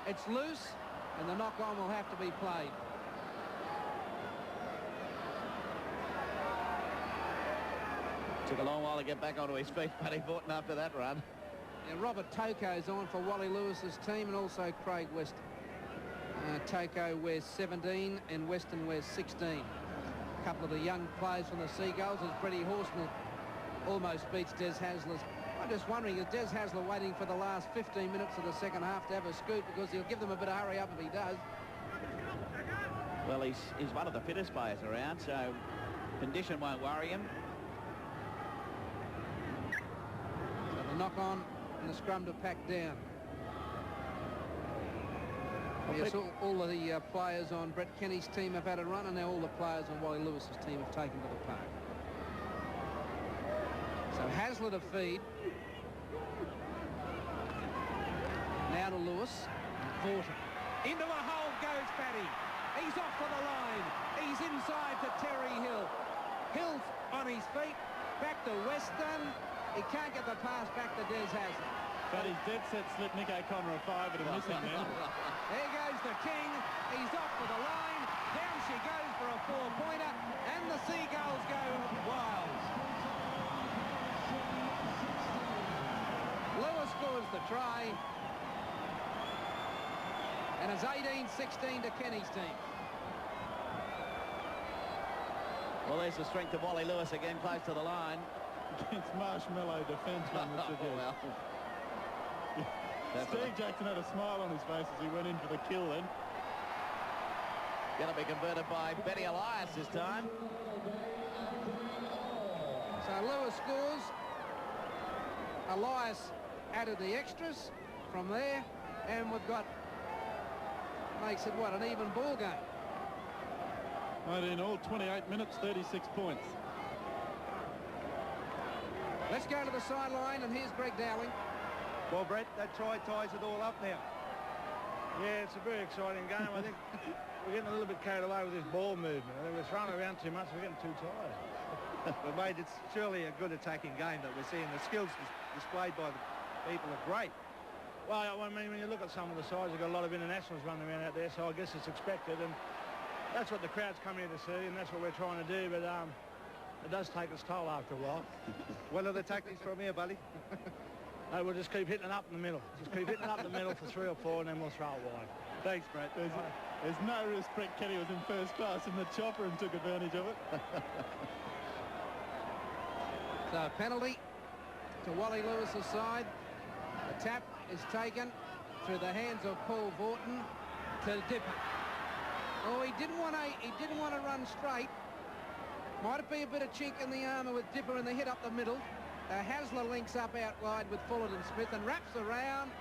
It's loose, and the knock-on will have to be played. Took a long while to get back onto his feet, Paddy Vorton, after that run. Yeah, Robert Toko's on for Wally Lewis's team, and also Craig Weston. Toko wears 17 and Weston wears 16. A couple of the young players from the Seagulls, as Freddie Horsnell almost beats Des Hasler's. I'm just wondering, is Des Hasler waiting for the last 15 minutes of the second half to have a scoot, because he'll give them a bit of hurry up if he does. Well, he's one of the fittest players around, so condition won't worry him. So the knock-on and the scrum to pack down. Yes, all of the players on Brett Kenny's team have had a run, and now all the players on Wally Lewis's team have taken to the park. So Hasler to feed. Now to Lewis. Vorton. Into a hole goes Paddy. He's off for the line. He's inside to Terry Hill. Hill's on his feet. Back to Weston. He can't get the pass back to Des Hasler. Paddy's dead set slip Nick O'Connor a 5 at a missing man. There goes the King. He's off for the line. Down she goes for a 4-pointer. And the Seagulls go wild. Lewis scores the try. And it's 18-16 to Kenny's team. Well, there's the strength of Wally Lewis again, close to the line. Against marshmallow defenceman, Mr. Gill. Steve Jackson had a smile on his face as he went in for the kill then. Going to be converted by Benny Elias this time. So Lewis scores. Elias added the extras from there, and we've got, makes it what, an even ball game. Right, in all 28 minutes, 36 points. Let's go to the sideline, and here's Greg Dowling. Well, Brett, that try ties it all up now. Yeah, it's a very exciting game. I think we're getting a little bit carried away with this ball movement. I think we're throwing around too much. We're getting too tired. But, mate, it's surely a good attacking game that we're seeing. The skills displayed by the people are great. Well, I mean, when you look at some of the sides, we've got a lot of internationals running around out there, so I guess it's expected. And that's what the crowd's come here to see, and that's what we're trying to do. But it does take its toll after a while. What are the tactics from here, buddy? No, we'll just keep hitting it up in the middle. Just keep hitting it up in the middle for 3 or 4, and then we'll throw it wide. Thanks, Brett. There's no risk Brett Kenny was in first class in the chopper and took advantage of it. So a penalty to Wally Lewis's side. The tap is taken through the hands of Paul Vorton to Dipper. Oh, he didn't want to run straight. Might be a bit of chink in the armour with Dipper in the hit up the middle. Hasler links up out wide with Fullerton Smith and wraps around,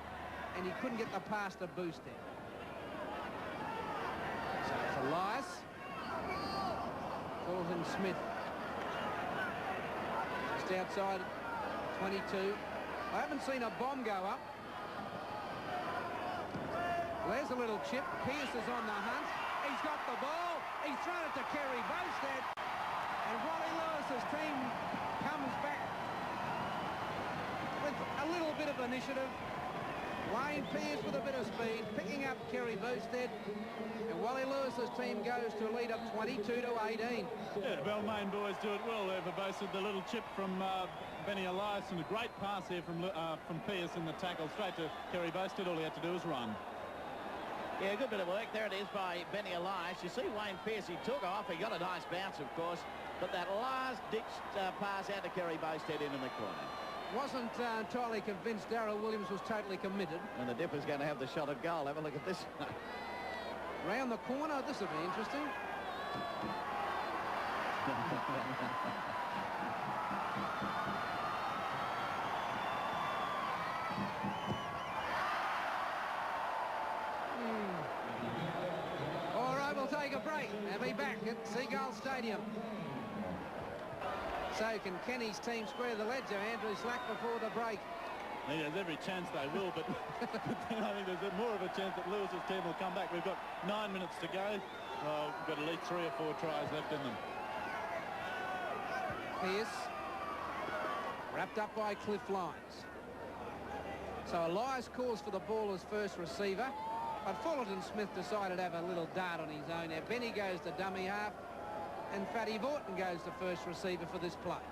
and he couldn't get the pass to boost it. So it's Elias. Fullerton Smith. Just outside 22. I haven't seen a bomb go up. There's a little chip. Pearce is on the hunt. He's got the ball. He's thrown it to Kerry Bowstead. And Wally Lewis's team comes back with a little bit of initiative. Wayne Pearce with a bit of speed, picking up Kerry Bowstead. And Wally Lewis's team goes to a lead of 22-18. Yeah, Balmain boys do it well there for Bowstead. The little chip from Benny Elias, and a great pass here from Pearce in the tackle straight to Kerry Bowstead. All he had to do was run. Yeah, good bit of work. There it is by Benny Elias. You see Wayne Pearce, he took off. He got a nice bounce, of course. But that last-ditch pass out to Kerry Bowstead into the corner. Wasn't entirely convinced Darryl Williams was totally committed. And the Dipper's going to have the shot at goal. Have a look at this. Round the corner. This will be interesting. All right, we'll take a break and be back at Seagulls Stadium. So can Kenny's team square the ledger? Andrew Slack before the break. I think there's every chance they will, but then I think there's more of a chance that Lewis's team will come back. We've got 9 minutes to go. We've got at least 3 or 4 tries left in them. Pearce, wrapped up by Cliff Lyons. So Elias calls for the ball as first receiver. But Fullerton Smith decided to have a little dart on his own there. Benny goes to dummy half, and Fatty Vorton goes to first receiver for this play.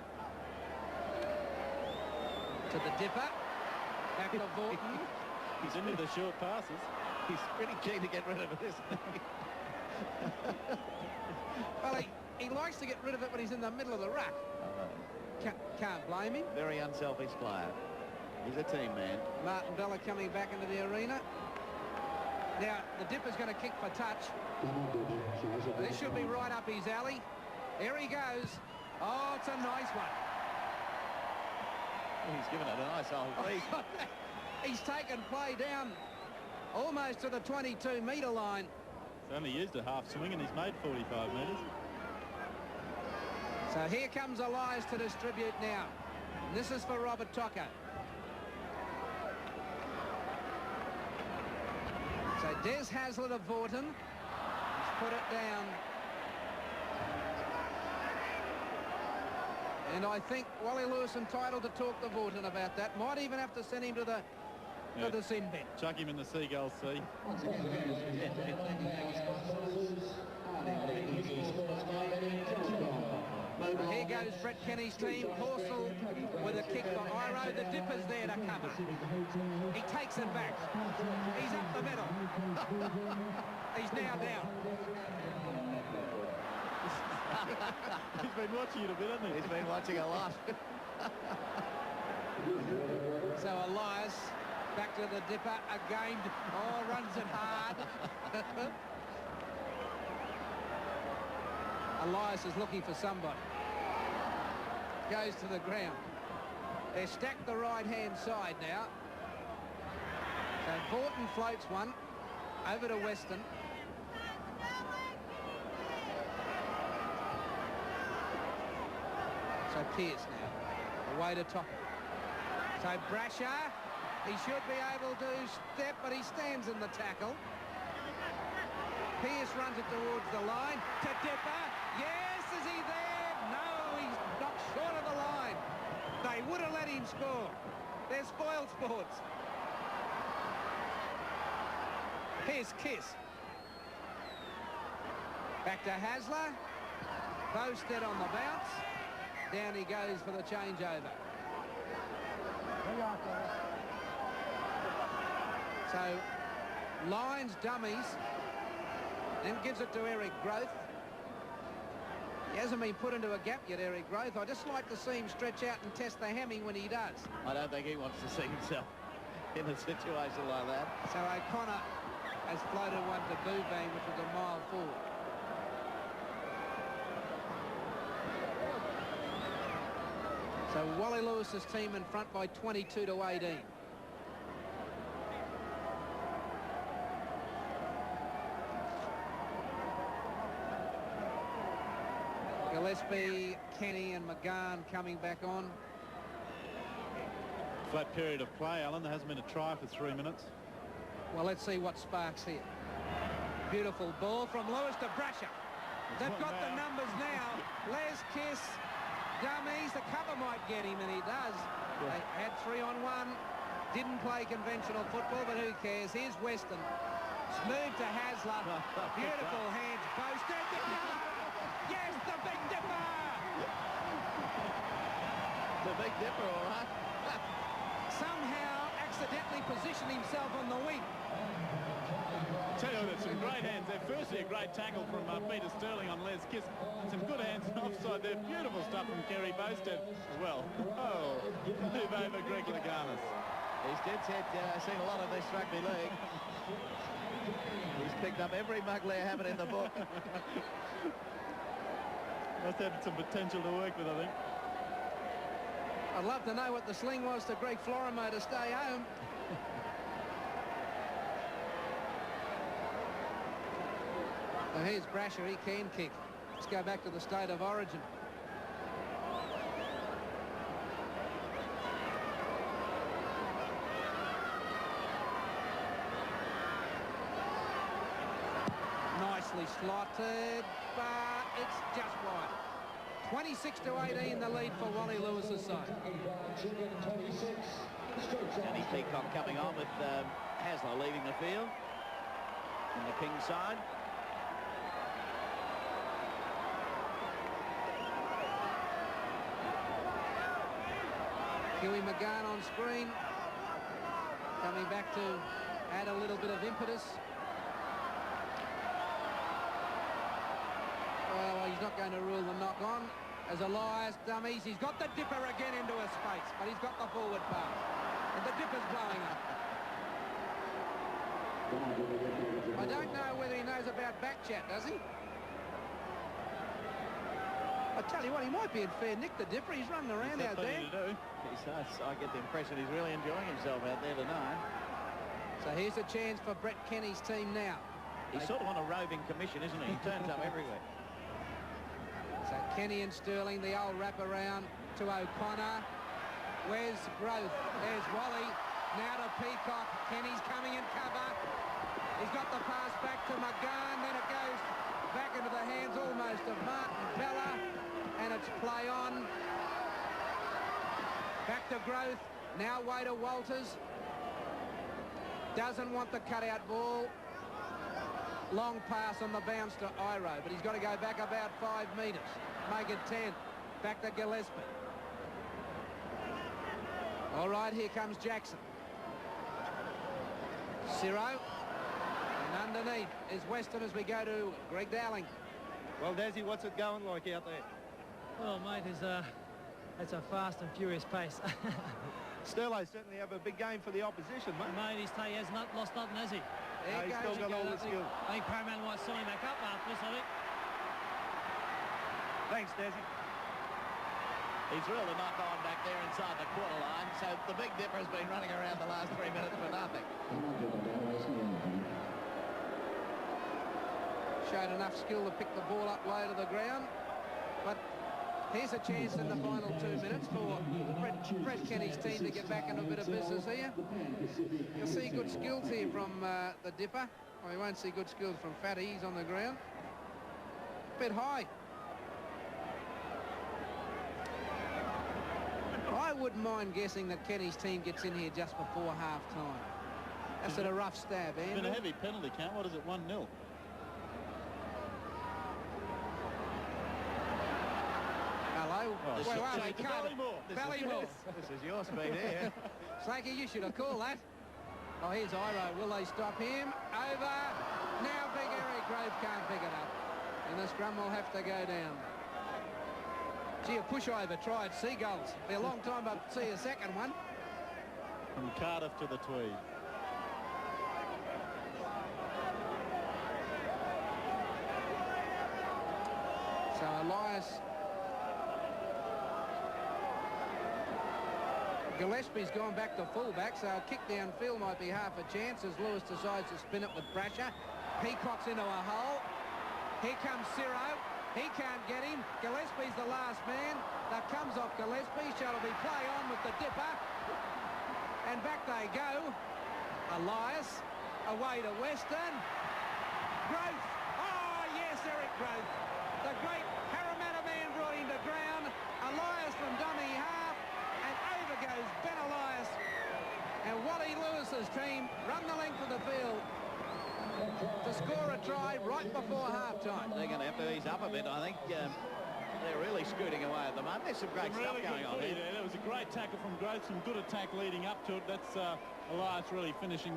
To the dipper. Back to Vorton. He's into the short passes. He's pretty keen to get rid of it, isn't he? Well, he likes to get rid of it when he's in the middle of the ruck. Can't blame him. Very unselfish player. He's a team man. Martin Bella coming back into the arena. Now, the dipper's going to kick for touch. This should be right up his alley. Here he goes. Oh, it's a nice one. He's given it a nice old lead. He's taken play down almost to the 22-metre line. He's only used a half swing and he's made 45 metres. So here comes Elias to distribute now. And this is for Robert Tocco. So Des Hazlitt of Vorton. He's put it down. And I think Wally Lewis entitled to talk to Vorton about that. Might even have to send him to the sin bin. Chuck him in the Seagulls Sea. Here goes Brett Kenny's team. Horsell with a kick for Iro. The Dipper's there to cover. He takes it back. He's up the middle. He's now down. He's been watching it a bit, hasn't he? He's been watching a lot. So Elias back to the Dipper again. Oh, runs it hard. Elias is looking for somebody. Goes to the ground. They're stacked the right-hand side now. So Vorton floats one over to Weston. So Pearce now, away to top. So Brasher, he should be able to step, but he stands in the tackle. Pearce runs it towards the line. To Dipper. Yes, is he there? No, he's not short of the line. They would have let him score. They're spoiled sports. Here's Kiss. Back to Hasler. Bowstead on the bounce. Down he goes for the changeover. So lines dummies, then gives it to Eric Growth. He hasn't been put into a gap yet, Eric Growth. I just like to see him stretch out and test the hammy when he does. I don't think he wants to see himself in a situation like that. So O'Connor has floated one to Boubang, which was a mile forward. So Wally Lewis's team in front by 22 to 18. Gillespie, Kenny and McGahn coming back on. Flat period of play, Alan. There hasn't been a try for 3 minutes. Well, let's see what sparks here. Beautiful ball from Lewis to Brasher. They've got the numbers now. Les Kiss. Dummies, the cover might get him, and he does. They had 3-on-1, didn't play conventional football, but who cares? Here's Weston. Smooth to Hasler. Beautiful hands. Bowstead. Yes, the Big Dipper! The Big Dipper, all right. Somehow accidentally positioned himself on the wing. I tell you, there's some great hands there. Firstly, a great tackle from Peter Sterling on Les Kiss. Some good hands offside there. Beautiful stuff from Kerry Bowstead as well. Oh, move over Greg Laganis. He's dead set. Seen a lot of this rugby league. He's picked up every mugler habit in the book. Must have some potential to work with, I think. I'd love to know what the sling was to Greg Florimo to stay home. So here's Brasher, he can kick. Let's go back to the state of origin. Nicely slotted, but it's just wide. 26 to 18, the lead for Wally Lewis's side. Danny Peacock coming on with Hasler leaving the field. on the King's side. Huey McGann on screen, coming back to add a little bit of impetus. Well, he's not going to rule the knock on. As Elias dummies, he's got the dipper again into a space, but he's got the forward pass. And the dipper's blowing up. I don't know whether he knows about back chat, does he? I tell you what, he might be in fair nick, the dipper. He's running around out there. I get the impression he's really enjoying himself out there tonight. So here's a chance for Brett Kenny's team now. He's sort of on a roving commission, isn't he? He turns up everywhere. So Kenny and Sterling, the old wraparound to O'Connor. Where's Growth? There's Wally. Now to Peacock. Kenny's coming in cover. He's got the pass back to McGann. Then it goes back into the hands almost of Martin Bella. And it's play on. Back to Growth. Now way to Walters. Doesn't want the cutout ball. Long pass on the bounce to Iro, but he's got to go back about 5 metres. Make it 10. Back to Gillespie. All right, here comes Jackson. Ciro. And underneath is Weston as we go to Greg Dowling. Well, Dazzy, what's it going like out there? Well, mate, it's a fast and furious pace. Sterling certainly have a big game for the opposition, mate. Mate, he has not lost nothing, has he? There He's still got all the skill. I think Paramount might sign him back up after this, I think. Thanks, Dazzy. He's drilled a knock on back there inside the quarter line, so the Big Dipper's been running around the last 3 minutes for nothing. Showed enough skill to pick the ball up low to the ground, but here's a chance in the final 2 minutes for Brett Kenny's team to get back into a bit of business here. You'll see good skills here from the Dipper. Well, you won't see good skills from Fatty. He's on the ground. Bit high. I wouldn't mind guessing that Kenny's team gets in here just before half-time. That's at a rough stab, It's Andrew. been a heavy penalty count. What is it, 1-0? Hello. Oh, Wait, wait, Ballymore. This is your speed here. Slakey, you should have called that. Oh, here's Iro. Will they stop him? Over. Now Big Eric Grove can't pick it up. And the scrum will have to go down. Gee, a pushover try at Seagulls. Be a long time to see a second one. From Cardiff to the Tweed. So Elias Gillespie's gone back to fullback, so a kick downfield might be half a chance as Lewis decides to spin it with Brasher. Peacock's into a hole. Here comes Ciro. He can't get him. Gillespie's the last man. That comes off Gillespie. Shall be play on with the Dipper. And back they go. Elias away to Weston. Growth. Oh, yes, Eric Growth. The great Parramatta man brought him to ground. Elias from dummy half. And over goes Ben Elias. And Wally Lewis's team run the length of the field to score a try right before half-time. They're going to have to ease up a bit, I think. They're really scooting away at the moment. There's some great stuff going on here. There was a great tackle from Grove, some good attack leading up to it. That's Elias really finishing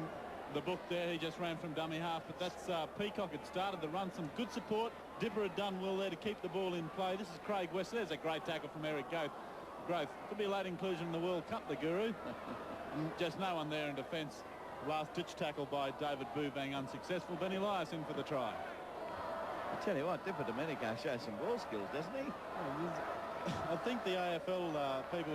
the book there. He just ran from dummy half, but that's Peacock had started the run. Some good support. Dipper had done well there to keep the ball in play. This is Craig West. There's a great tackle from Eric Grove. Could be a late inclusion in the World Cup, the Guru. Just no one there in defence. Last-ditch tackle by David Bouvang unsuccessful. Ben Elias in for the try. I tell you what, Dipper Domenico shows some ball skills, doesn't he? I think the AFL people